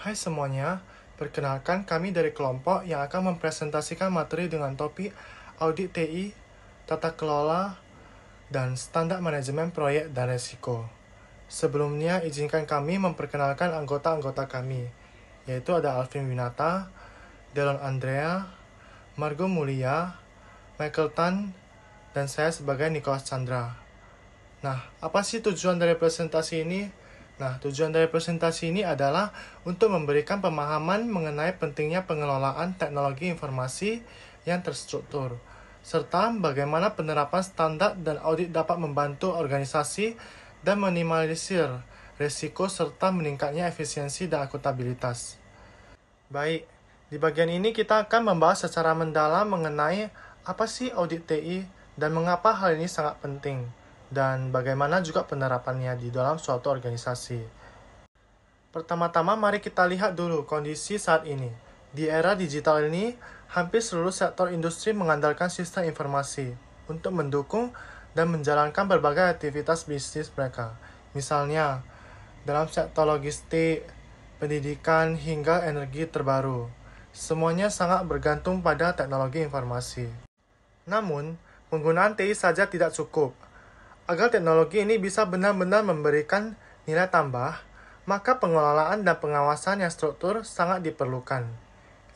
Hai semuanya, perkenalkan kami dari kelompok yang akan mempresentasikan materi dengan topik Audit TI, Tata Kelola, dan Standar Manajemen Proyek dan Resiko. Sebelumnya, izinkan kami memperkenalkan anggota-anggota kami, yaitu ada Alvin Winata, Delon Andrea, Margo Mulia, Michael Tan, dan saya sebagai Nicholas Chandra. Nah, apa sih tujuan dari presentasi ini? Nah, tujuan dari presentasi ini adalah untuk memberikan pemahaman mengenai pentingnya pengelolaan teknologi informasi yang terstruktur, serta bagaimana penerapan standar dan audit dapat membantu organisasi dan minimalisir risiko serta meningkatnya efisiensi dan akuntabilitas. Baik, di bagian ini kita akan membahas secara mendalam mengenai apa sih audit TI dan mengapa hal ini sangat penting, dan bagaimana juga penerapannya di dalam suatu organisasi. Pertama-tama mari kita lihat dulu kondisi saat ini. Di era digital ini, hampir seluruh sektor industri mengandalkan sistem informasi untuk mendukung dan menjalankan berbagai aktivitas bisnis mereka. Misalnya, dalam sektor logistik, pendidikan, hingga energi terbaru. Semuanya sangat bergantung pada teknologi informasi. Namun, penggunaan TI saja tidak cukup. Agar teknologi ini bisa benar-benar memberikan nilai tambah, maka pengelolaan dan pengawasan yang struktur sangat diperlukan.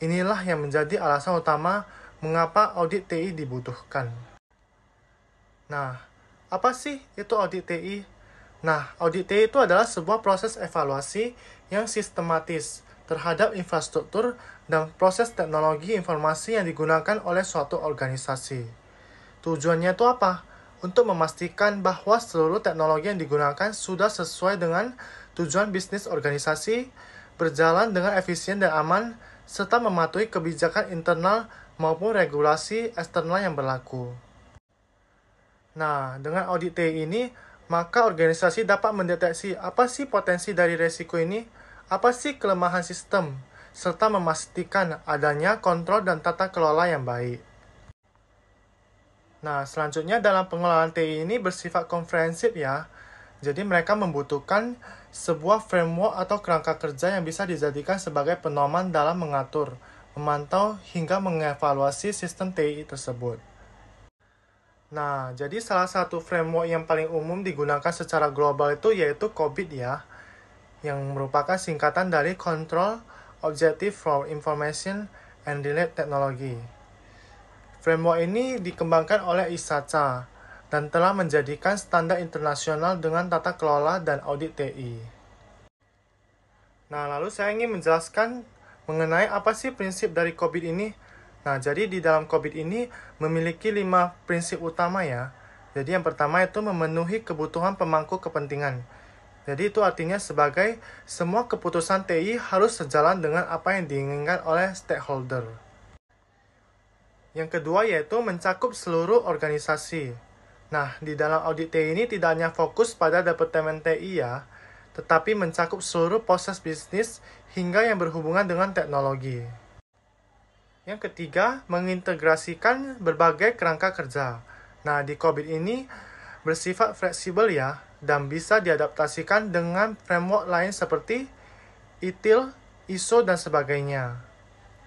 Inilah yang menjadi alasan utama mengapa audit TI dibutuhkan. Nah, apa sih itu audit TI? Nah, audit TI itu adalah sebuah proses evaluasi yang sistematis terhadap infrastruktur dan proses teknologi informasi yang digunakan oleh suatu organisasi. Tujuannya itu apa? Untuk memastikan bahwa seluruh teknologi yang digunakan sudah sesuai dengan tujuan bisnis organisasi, berjalan dengan efisien dan aman, serta mematuhi kebijakan internal maupun regulasi eksternal yang berlaku. Nah, dengan audit TI ini, maka organisasi dapat mendeteksi apa sih potensi dari resiko ini, apa sih kelemahan sistem, serta memastikan adanya kontrol dan tata kelola yang baik. Nah, selanjutnya dalam pengelolaan TI ini bersifat komprehensif ya. Jadi mereka membutuhkan sebuah framework atau kerangka kerja yang bisa dijadikan sebagai pedoman dalam mengatur, memantau, hingga mengevaluasi sistem TI tersebut. Nah, jadi salah satu framework yang paling umum digunakan secara global itu yaitu COBIT ya, yang merupakan singkatan dari Control, Objective for Information, and Related Technology. Framework ini dikembangkan oleh ISACA dan telah menjadikan standar internasional dengan tata kelola dan audit TI. Nah, lalu saya ingin menjelaskan mengenai apa sih prinsip dari COBIT ini. Nah, jadi di dalam COBIT ini memiliki 5 prinsip utama ya. Jadi yang pertama itu memenuhi kebutuhan pemangku kepentingan. Jadi itu artinya sebagai semua keputusan TI harus sejalan dengan apa yang diinginkan oleh stakeholder. Yang kedua yaitu mencakup seluruh organisasi. Nah, di dalam audit TI ini tidak hanya fokus pada departemen TI ya, tetapi mencakup seluruh proses bisnis hingga yang berhubungan dengan teknologi. Yang ketiga, mengintegrasikan berbagai kerangka kerja. Nah, di COBIT ini bersifat fleksibel ya, dan bisa diadaptasikan dengan framework lain seperti ITIL, ISO, dan sebagainya.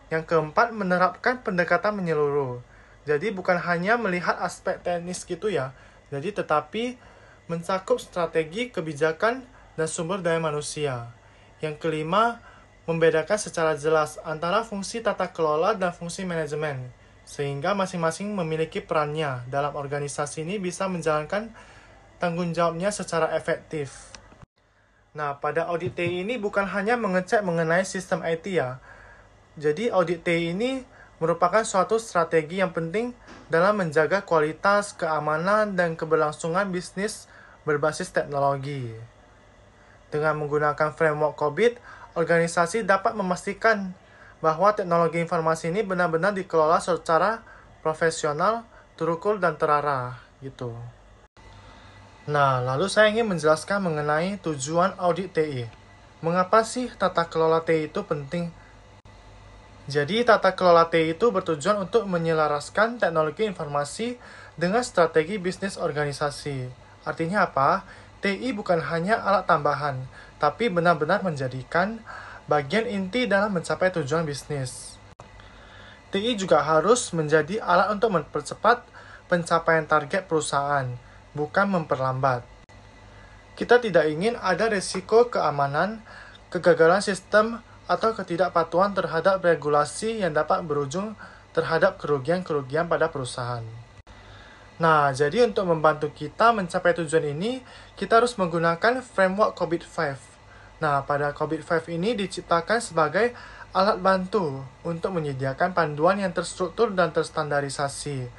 Yang keempat, menerapkan pendekatan menyeluruh. Jadi bukan hanya melihat aspek teknis gitu ya, jadi tetapi mencakup strategi, kebijakan, dan sumber daya manusia. Yang kelima, membedakan secara jelas antara fungsi tata kelola dan fungsi manajemen, sehingga masing-masing memiliki perannya dalam organisasi ini bisa menjalankan tanggung jawabnya secara efektif. Nah, pada audit TI ini bukan hanya mengecek mengenai sistem IT ya. Jadi audit TI ini merupakan suatu strategi yang penting dalam menjaga kualitas, keamanan, dan keberlangsungan bisnis berbasis teknologi. Dengan menggunakan framework COBIT, organisasi dapat memastikan bahwa teknologi informasi ini benar-benar dikelola secara profesional, terukur, dan terarah gitu. Nah, lalu saya ingin menjelaskan mengenai tujuan audit TI. Mengapa sih tata kelola TI itu penting? Jadi, tata kelola TI itu bertujuan untuk menyelaraskan teknologi informasi dengan strategi bisnis organisasi. Artinya apa? TI bukan hanya alat tambahan, tapi benar-benar menjadikan bagian inti dalam mencapai tujuan bisnis. TI juga harus menjadi alat untuk mempercepat pencapaian target perusahaan, bukan memperlambat. Kita tidak ingin ada risiko keamanan, kegagalan sistem, atau ketidakpatuhan terhadap regulasi yang dapat berujung terhadap kerugian-kerugian pada perusahaan. Nah, jadi untuk membantu kita mencapai tujuan ini, kita harus menggunakan framework COVID-5. Nah, pada COVID-5 ini diciptakan sebagai alat bantu untuk menyediakan panduan yang terstruktur dan terstandarisasi.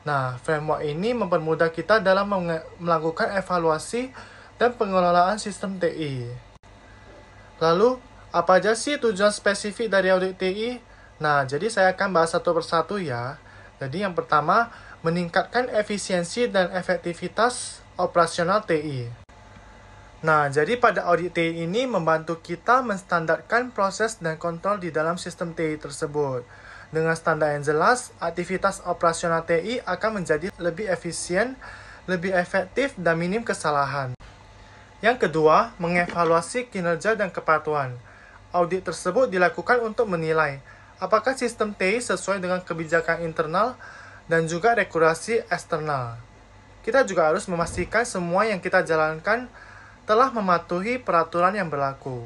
Nah, framework ini mempermudah kita dalam melakukan evaluasi dan pengelolaan sistem TI. Lalu, apa aja sih tujuan spesifik dari audit TI? Nah, jadi saya akan bahas satu persatu ya. Jadi yang pertama, meningkatkan efisiensi dan efektivitas operasional TI. Nah, jadi pada audit TI ini membantu kita menstandarkan proses dan kontrol di dalam sistem TI tersebut. Dengan standar yang jelas, aktivitas operasional TI akan menjadi lebih efisien, lebih efektif, dan minim kesalahan. Yang kedua, mengevaluasi kinerja dan kepatuhan. Audit tersebut dilakukan untuk menilai apakah sistem TI sesuai dengan kebijakan internal dan juga regulasi eksternal. Kita juga harus memastikan semua yang kita jalankan telah mematuhi peraturan yang berlaku.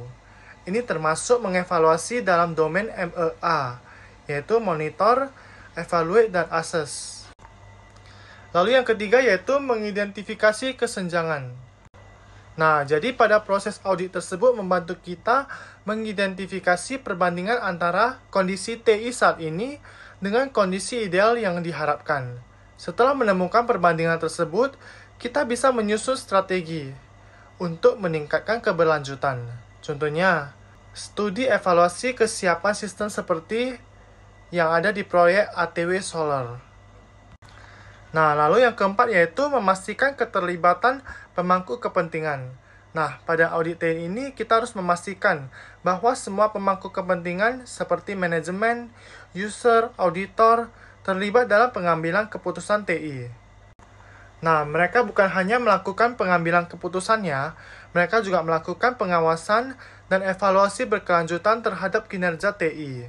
Ini termasuk mengevaluasi dalam domain MEA, yaitu monitor, evaluate, dan assess. Lalu yang ketiga yaitu mengidentifikasi kesenjangan. Nah, jadi pada proses audit tersebut membantu kita mengidentifikasi perbandingan antara kondisi TI saat ini dengan kondisi ideal yang diharapkan. Setelah menemukan perbandingan tersebut, kita bisa menyusun strategi untuk meningkatkan keberlanjutan. Contohnya, studi evaluasi kesiapan sistem seperti yang ada di proyek ATW Solar. Nah, lalu yang keempat yaitu memastikan keterlibatan pemangku kepentingan. Nah, pada audit TI ini kita harus memastikan bahwa semua pemangku kepentingan seperti manajemen, user, auditor terlibat dalam pengambilan keputusan TI. Nah, mereka bukan hanya melakukan pengambilan keputusannya, mereka juga melakukan pengawasan dan evaluasi berkelanjutan terhadap kinerja TI.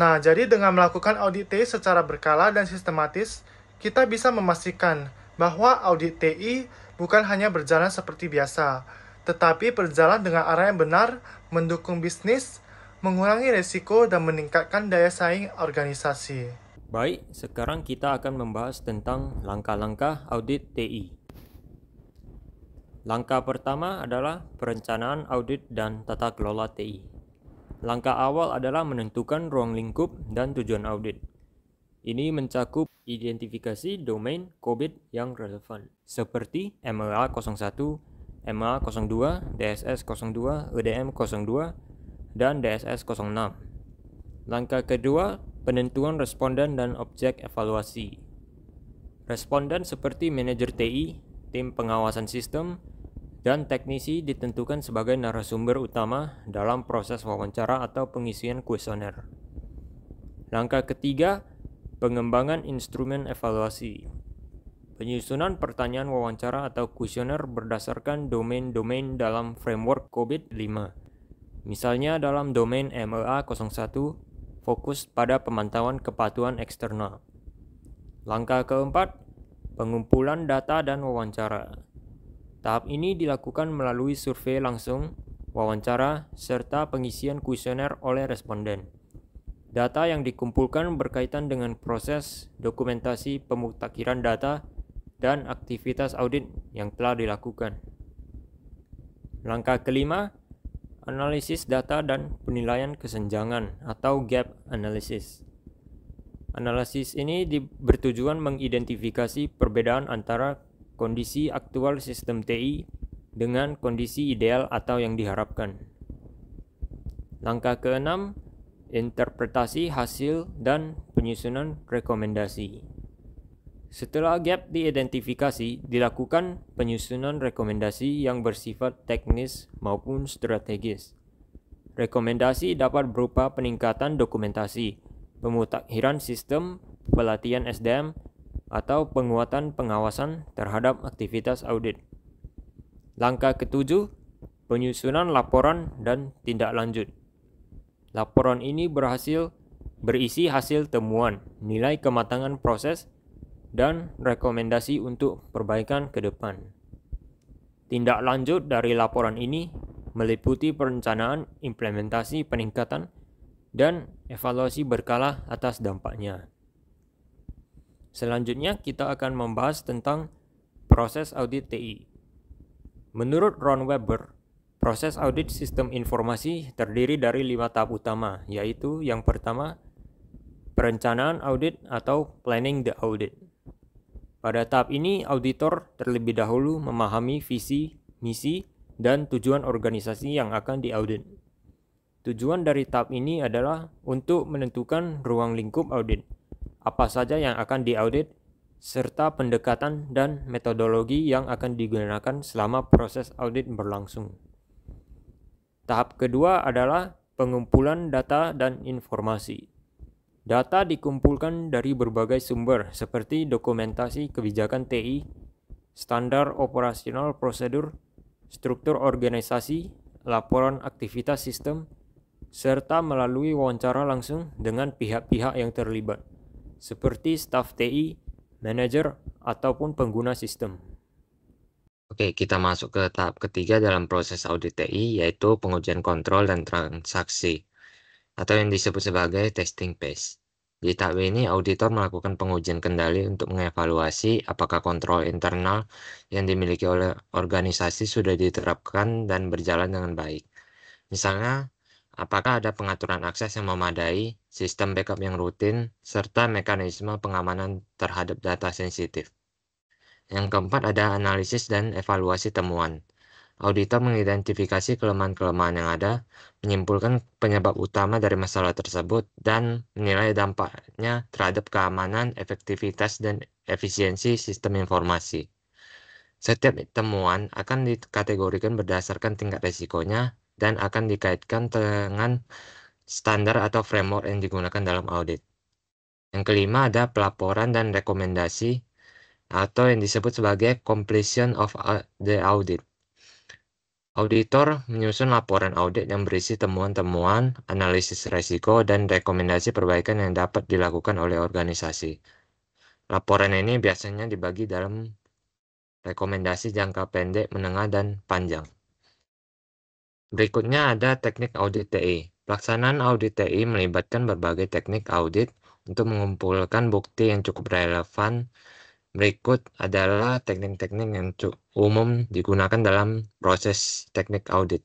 Nah, jadi dengan melakukan audit TI secara berkala dan sistematis, kita bisa memastikan bahwa audit TI bukan hanya berjalan seperti biasa, tetapi berjalan dengan arah yang benar, mendukung bisnis, mengurangi risiko, dan meningkatkan daya saing organisasi. Baik, sekarang kita akan membahas tentang langkah-langkah audit TI. Langkah pertama adalah perencanaan audit dan tata kelola TI. Langkah awal adalah menentukan ruang lingkup dan tujuan audit. Ini mencakup identifikasi domain COVID yang relevan, seperti MEA 01, MEA 02, DSS 02, EDM 02, dan DSS 06. Langkah kedua, penentuan responden dan objek evaluasi. Responden seperti manajer TI, tim pengawasan sistem, dan teknisi ditentukan sebagai narasumber utama dalam proses wawancara atau pengisian kuesioner. Langkah ketiga, pengembangan instrumen evaluasi. Penyusunan pertanyaan wawancara atau kuesioner berdasarkan domain-domain dalam framework COVID-5. Misalnya dalam domain MEA 01, fokus pada pemantauan kepatuhan eksternal. Langkah keempat, pengumpulan data dan wawancara. Tahap ini dilakukan melalui survei langsung, wawancara, serta pengisian kuesioner oleh responden. Data yang dikumpulkan berkaitan dengan proses dokumentasi pemutakhiran data dan aktivitas audit yang telah dilakukan. Langkah kelima, analisis data dan penilaian kesenjangan atau gap analysis. Analisis ini bertujuan mengidentifikasi perbedaan antara kondisi aktual sistem TI dengan kondisi ideal atau yang diharapkan. Langkah keenam, interpretasi hasil dan penyusunan rekomendasi. Setelah gap diidentifikasi, dilakukan penyusunan rekomendasi yang bersifat teknis maupun strategis. Rekomendasi dapat berupa peningkatan dokumentasi, pemutakhiran sistem, pelatihan SDM, atau penguatan pengawasan terhadap aktivitas audit. Langkah ketujuh, penyusunan laporan dan tindak lanjut. Laporan ini berisi hasil temuan, nilai kematangan proses, dan rekomendasi untuk perbaikan ke depan. Tindak lanjut dari laporan ini meliputi perencanaan, implementasi peningkatan, dan evaluasi berkala atas dampaknya. Selanjutnya kita akan membahas tentang proses audit TI. Menurut Ron Weber, proses audit sistem informasi terdiri dari 5 tahap utama, yaitu yang pertama, perencanaan audit atau planning the audit. Pada tahap ini, auditor terlebih dahulu memahami visi, misi, dan tujuan organisasi yang akan diaudit. Tujuan dari tahap ini adalah untuk menentukan ruang lingkup audit, apa saja yang akan diaudit, serta pendekatan dan metodologi yang akan digunakan selama proses audit berlangsung. Tahap kedua adalah pengumpulan data dan informasi. Data dikumpulkan dari berbagai sumber seperti dokumentasi kebijakan TI, standar operasional prosedur, struktur organisasi, laporan aktivitas sistem, serta melalui wawancara langsung dengan pihak-pihak yang terlibat, seperti staf TI, manajer, ataupun pengguna sistem. Oke, kita masuk ke tahap ketiga dalam proses audit TI, yaitu pengujian kontrol dan transaksi, atau yang disebut sebagai testing phase. Di tahap ini, auditor melakukan pengujian kendali untuk mengevaluasi apakah kontrol internal yang dimiliki oleh organisasi sudah diterapkan dan berjalan dengan baik. Misalnya, apakah ada pengaturan akses yang memadai, sistem backup yang rutin, serta mekanisme pengamanan terhadap data sensitif. Yang keempat ada analisis dan evaluasi temuan. Auditor mengidentifikasi kelemahan-kelemahan yang ada, menyimpulkan penyebab utama dari masalah tersebut, dan menilai dampaknya terhadap keamanan, efektivitas, dan efisiensi sistem informasi. Setiap temuan akan dikategorikan berdasarkan tingkat risikonya dan akan dikaitkan dengan standar atau framework yang digunakan dalam audit. Yang kelima ada pelaporan dan rekomendasi, atau yang disebut sebagai completion of the audit. Auditor menyusun laporan audit yang berisi temuan-temuan, analisis risiko, dan rekomendasi perbaikan yang dapat dilakukan oleh organisasi. Laporan ini biasanya dibagi dalam rekomendasi jangka pendek, menengah, dan panjang. Berikutnya ada teknik audit TI. Pelaksanaan audit TI melibatkan berbagai teknik audit untuk mengumpulkan bukti yang cukup relevan. Berikut adalah teknik-teknik yang umum digunakan dalam proses teknik audit.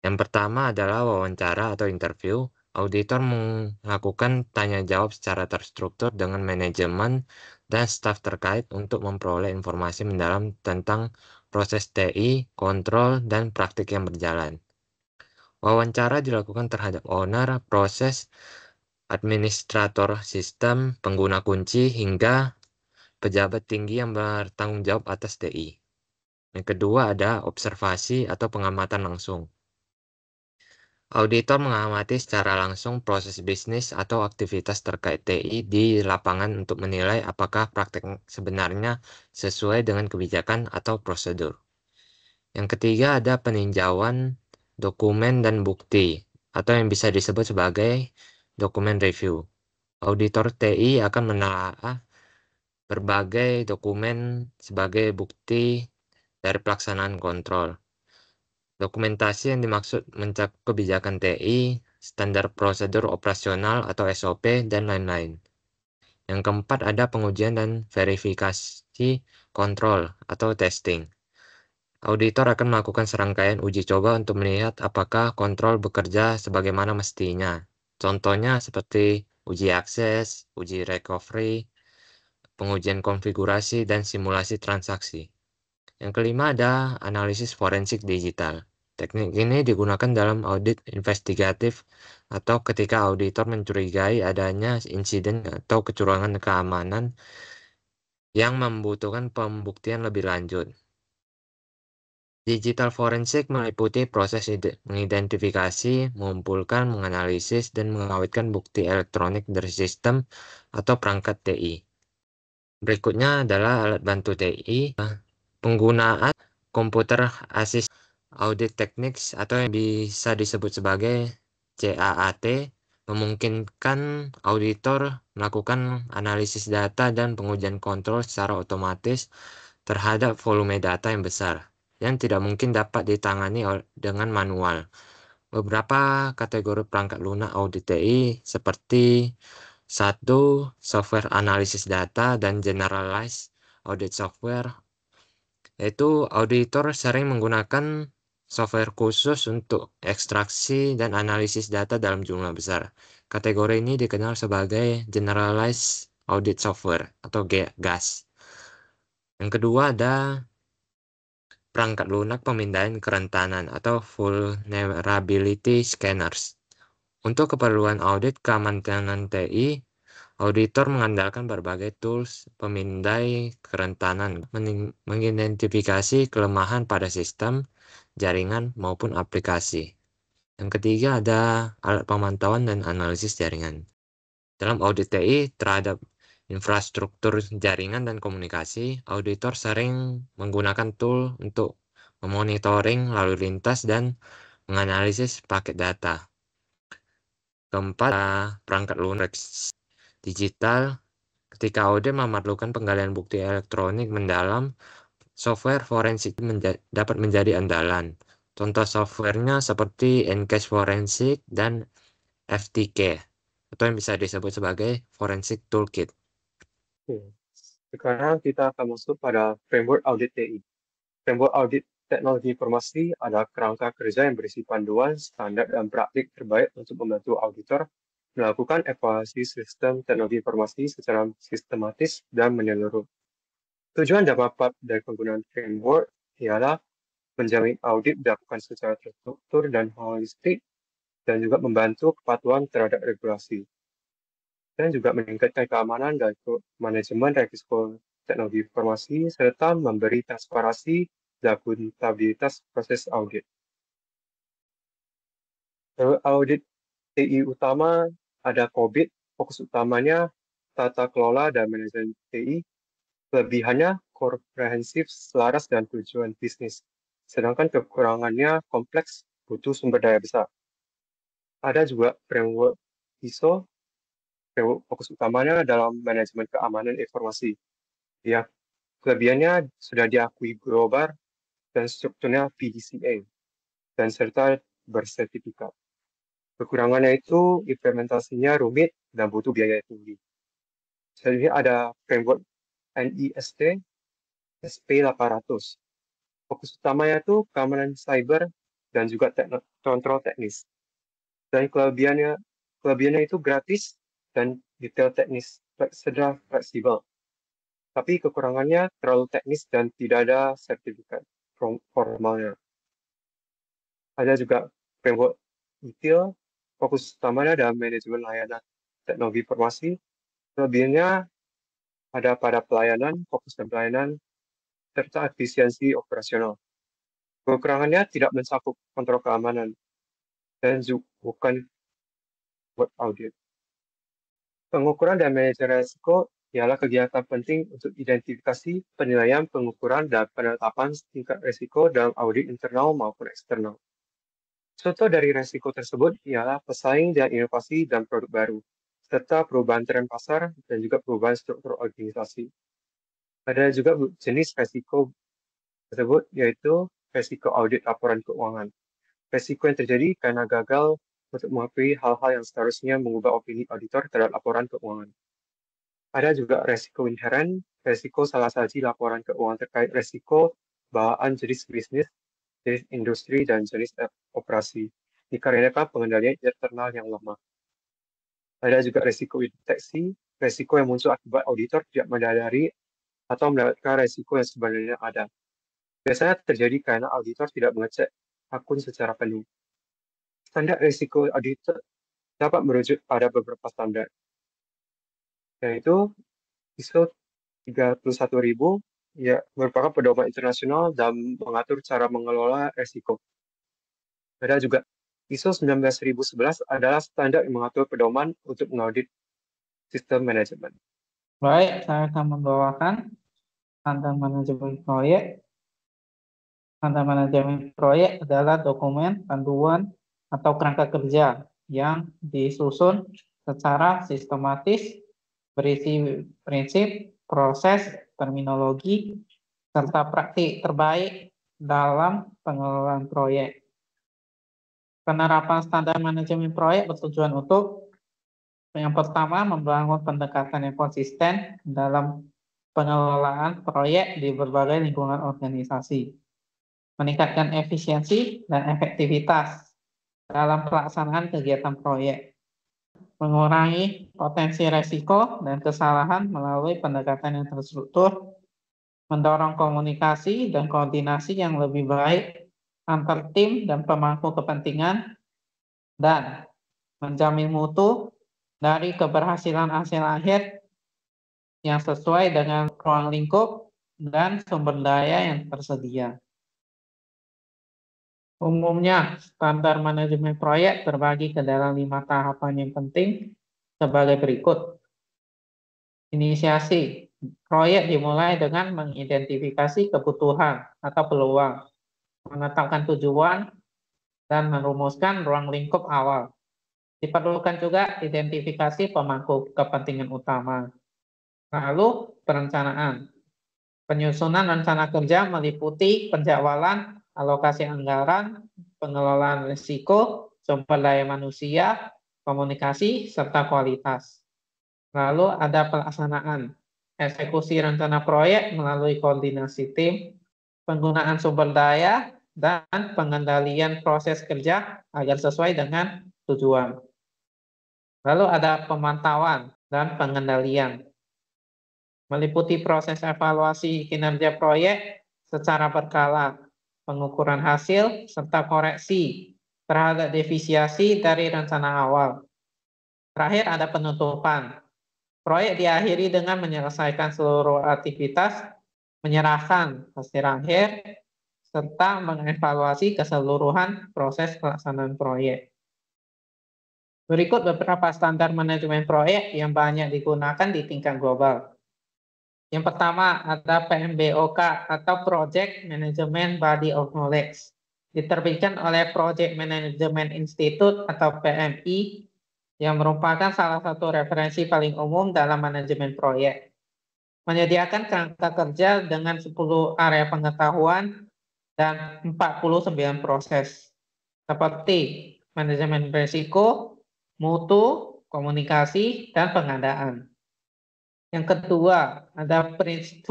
Yang pertama adalah wawancara atau interview. Auditor melakukan tanya-jawab secara terstruktur dengan manajemen dan staf terkait untuk memperoleh informasi mendalam tentang proses TI, kontrol, dan praktik yang berjalan. Wawancara dilakukan terhadap owner, proses, administrator sistem, pengguna kunci, hingga pejabat tinggi yang bertanggung jawab atas TI. Yang kedua ada observasi atau pengamatan langsung. Auditor mengamati secara langsung proses bisnis atau aktivitas terkait TI di lapangan untuk menilai apakah praktek sebenarnya sesuai dengan kebijakan atau prosedur. Yang ketiga ada peninjauan dokumen dan bukti, atau yang bisa disebut sebagai dokumen review. Auditor TI akan menelaah berbagai dokumen sebagai bukti dari pelaksanaan kontrol. Dokumentasi yang dimaksud mencakup kebijakan TI, standar prosedur operasional atau SOP, dan lain-lain. Yang keempat ada pengujian dan verifikasi kontrol atau testing. Auditor akan melakukan serangkaian uji coba untuk melihat apakah kontrol bekerja sebagaimana mestinya. Contohnya seperti uji akses, uji recovery, pengujian konfigurasi, dan simulasi transaksi. Yang kelima ada analisis forensik digital. Teknik ini digunakan dalam audit investigatif atau ketika auditor mencurigai adanya insiden atau kecurangan keamanan yang membutuhkan pembuktian lebih lanjut. Digital forensik meliputi proses mengidentifikasi, mengumpulkan, menganalisis, dan mengawetkan bukti elektronik dari sistem atau perangkat TI. Berikutnya adalah alat bantu TI. Penggunaan komputer assist Audit Techniques atau yang bisa disebut sebagai CAAT memungkinkan auditor melakukan analisis data dan pengujian kontrol secara otomatis terhadap volume data yang besar yang tidak mungkin dapat ditangani dengan manual. Beberapa kategori perangkat lunak audit TI seperti 1. Software analisis data dan generalized audit software, yaitu auditor sering menggunakan software khusus untuk ekstraksi dan analisis data dalam jumlah besar. Kategori ini dikenal sebagai Generalized Audit Software atau GAS. Yang kedua ada perangkat lunak pemindaian kerentanan atau Vulnerability Scanners. Untuk keperluan audit keamanan TI, auditor mengandalkan berbagai tools pemindai kerentanan, mengidentifikasi kelemahan pada sistem, jaringan, maupun aplikasi. Yang ketiga ada alat pemantauan dan analisis jaringan. Dalam audit TI terhadap infrastruktur jaringan dan komunikasi, auditor sering menggunakan tool untuk memonitoring lalu lintas dan menganalisis paket data. Keempat, perangkat lunak digital. Ketika audit memerlukan penggalian bukti elektronik mendalam, software forensik dapat menjadi andalan. Contoh softwarenya seperti Ncash Forensic dan FTK, atau yang bisa disebut sebagai Forensic Toolkit. Sekarang kita akan masuk pada framework audit TI. Framework audit teknologi informasi adalah kerangka kerja yang berisi panduan, standar, dan praktik terbaik untuk membantu auditor melakukan evaluasi sistem teknologi informasi secara sistematis dan menyeluruh. Tujuan dan manfaat dari penggunaan framework ialah menjamin audit dilakukan secara terstruktur dan holistik, dan juga membantu kepatuhan terhadap regulasi, dan juga meningkatkan keamanan dan manajemen risiko teknologi informasi, serta memberi transparansi dan akuntabilitas proses audit. Audit TI utama ada COVID, fokus utamanya tata kelola dan manajemen TI, kelebihannya komprehensif, selaras dan tujuan bisnis, sedangkan kekurangannya kompleks, butuh sumber daya besar. Ada juga framework ISO, framework fokus utamanya dalam manajemen keamanan informasi. Ya, kelebihannya sudah diakui global dan strukturnya PDCA, dan serta bersertifikat. Kekurangannya itu implementasinya rumit dan butuh biaya tinggi. Selanjutnya ada framework NIST SP800. Fokus utamanya itu keamanan cyber dan juga kontrol teknis. Dan kelebihannya itu gratis dan detail teknis, sedang fleksibel. Tapi kekurangannya terlalu teknis dan tidak ada sertifikat formalnya. Ada juga framework detail, fokus utamanya dalam manajemen layanan teknologi informasi. Kelebihannya ada pada pelayanan, fokus dan pelayanan, serta efisiensi operasional. Kekurangannya tidak mencakup kontrol keamanan dan bukan buat audit. Pengukuran dan manajemen risiko ialah kegiatan penting untuk identifikasi, penilaian, pengukuran, dan penetapan tingkat risiko dalam audit internal maupun eksternal. Contoh dari risiko tersebut ialah pesaing dan inovasi dan produk baru, serta perubahan tren pasar dan juga perubahan struktur organisasi. Ada juga jenis risiko tersebut, yaitu risiko audit laporan keuangan. Risiko yang terjadi karena gagal untuk mengakui hal-hal yang seharusnya mengubah opini auditor terhadap laporan keuangan. Ada juga risiko inheren, risiko salah saji laporan keuangan terkait risiko bawaan jenis bisnis, jenis industri, dan jenis operasi, dikarenakan pengendalian internal yang lemah. Ada juga risiko deteksi, risiko yang muncul akibat auditor tidak menyadari atau melewatkan risiko yang sebenarnya ada. Biasanya terjadi karena auditor tidak mengecek akun secara penuh. Standar risiko auditor dapat merujuk pada beberapa standar, yaitu ISO 31000 ya, merupakan pedoman internasional dalam mengatur cara mengelola risiko. Ada juga ISO 19011 adalah standar yang mengatur pedoman untuk mengaudit sistem manajemen. Baik, saya akan membawakan standar manajemen proyek Standar manajemen proyek adalah dokumen panduan atau kerangka kerja yang disusun secara sistematis, berisi prinsip, proses, terminologi, serta praktik terbaik dalam pengelolaan proyek. Penerapan standar manajemen proyek bertujuan untuk yang pertama, membangun pendekatan yang konsisten dalam pengelolaan proyek di berbagai lingkungan organisasi, meningkatkan efisiensi dan efektivitas dalam pelaksanaan kegiatan proyek, mengurangi potensi resiko dan kesalahan melalui pendekatan yang terstruktur, mendorong komunikasi dan koordinasi yang lebih baik antar tim dan pemangku kepentingan, dan menjamin mutu dari keberhasilan hasil akhir yang sesuai dengan ruang lingkup dan sumber daya yang tersedia. Umumnya, standar manajemen proyek terbagi ke dalam 5 tahapan yang penting sebagai berikut. Inisiasi. Proyek dimulai dengan mengidentifikasi kebutuhan atau peluang, menetapkan tujuan, dan merumuskan ruang lingkup awal. Diperlukan juga identifikasi pemangku kepentingan utama. Lalu, perencanaan. Penyusunan rencana kerja meliputi penjadwalan, alokasi anggaran, pengelolaan risiko, sumber daya manusia, komunikasi, serta kualitas. Lalu ada pelaksanaan, eksekusi rencana proyek melalui koordinasi tim, penggunaan sumber daya, dan pengendalian proses kerja agar sesuai dengan tujuan. Lalu ada pemantauan dan pengendalian, meliputi proses evaluasi kinerja proyek secara berkala, pengukuran hasil, serta koreksi terhadap deviasi dari rencana awal. Terakhir ada penutupan. Proyek diakhiri dengan menyelesaikan seluruh aktivitas, menyerahkan hasil akhir, serta mengevaluasi keseluruhan proses pelaksanaan proyek. Berikut beberapa standar manajemen proyek yang banyak digunakan di tingkat global. Yang pertama ada PMBOK atau Project Management Body of Knowledge. Diterbitkan oleh Project Management Institute atau PMI yang merupakan salah satu referensi paling umum dalam manajemen proyek. Menyediakan kerangka kerja dengan 10 area pengetahuan dan 49 proses. Seperti manajemen risiko, mutu, komunikasi, dan pengadaan. Yang kedua, ada PRINCE2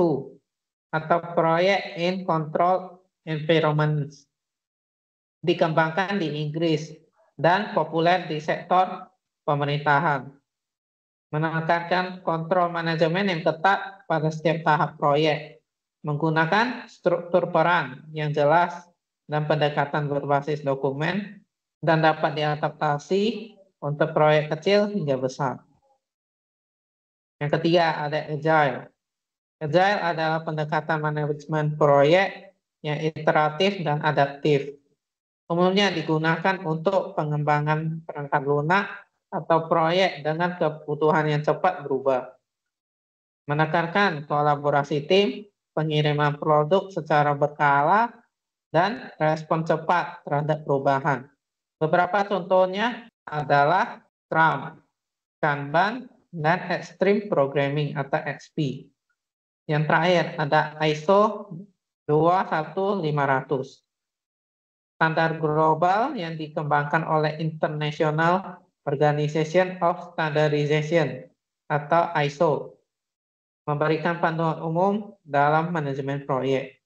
atau Project in Control Environment. Dikembangkan di Inggris dan populer di sektor pemerintahan. Menekankan kontrol manajemen yang ketat pada setiap tahap proyek. Menggunakan struktur peran yang jelas dan pendekatan berbasis dokumen dan dapat diadaptasi untuk proyek kecil hingga besar. Yang ketiga ada Agile. Agile adalah pendekatan manajemen proyek yang iteratif dan adaptif. Umumnya digunakan untuk pengembangan perangkat lunak atau proyek dengan kebutuhan yang cepat berubah. Menekankan kolaborasi tim, pengiriman produk secara berkala, dan respon cepat terhadap perubahan. Beberapa contohnya adalah Scrum, Kanban, dan Extreme Programming atau XP. Yang terakhir ada ISO 21500. Standar global yang dikembangkan oleh International Organization of Standardization atau ISO. Memberikan panduan umum dalam manajemen proyek.